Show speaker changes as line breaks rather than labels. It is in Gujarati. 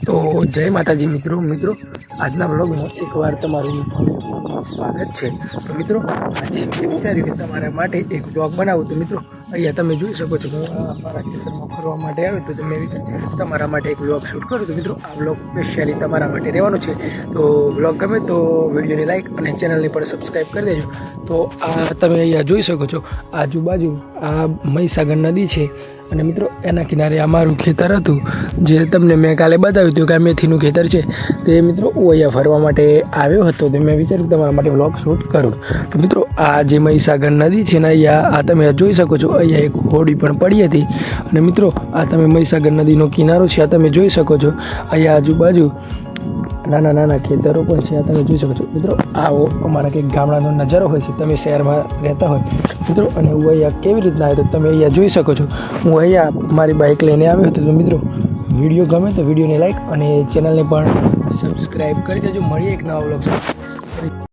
તો જય માતાજી મિત્રો આજના બ્લોગમાં એકવાર તમારું સ્વાગત છે। તો મિત્રો આજે મેં વિચાર્યું કે તમારા માટે એક બ્લોગ બનાવું। તો મિત્રો અહીંયા તમે જોઈ શકો છો હું મારા ખેતરમાં ફરવા માટે આવ્યો તો મેં વિચાર્યું તમારા માટે એક બ્લોગ શૂટ કરું। તો મિત્રો આ બ્લોગ સ્પેશિયલી તમારા માટે રહેવાનો છે। તો બ્લોગ ગમે તો વિડીયોને લાઈક અને ચેનલને પણ સબસ્ક્રાઈબ કરી દેજો। તો આ તમે અહીંયા જોઈ શકો છો આજુબાજુ આ મહીસાગર નદી છે અને મિત્રો એના કિનારે અમારું ખેતર હતું જે તમને મેં કાલે બતાવ્યું હતું કે આ મેથીનું ખેતર છે। તે મિત્રો હું અહીંયા ફરવા માટે આવ્યો હતો તો મેં વિચાર્યું તમારા માટે વ્લોગ શૂટ કરું। તો મિત્રો આ જે મહીસાગર નદી છે ને અહીંયા આ તમે જોઈ શકો છો અહીંયા એક હોડી પણ પડી હતી અને મિત્રો આ તમે મહીસાગર નદીનો કિનારો છે આ તમે જોઈ શકો છો। અહીંયા આજુબાજુ નાના નાના ખેતરો પણ છે આ તમે જોઈ શકો છો। મિત્રો આવો અમારા કંઈક ગામડાનો નજારો હોય છે। તમે શહેરમાં રહેતા હોય મિત્રો અને હું અહીંયા કેવી રીતના આવ્યો તો તમે અહીંયા જોઈ શકો છો। હું અહીંયા મારી બાઇક લઈને આવ્યો હતો। તો મિત્રો વિડીયો ગમે તો વિડીયોને લાઈક અને ચેનલને પણ સબસ્ક્રાઈબ કરી દેજો। મળીએ એક નવા વ્લોગ સાથે।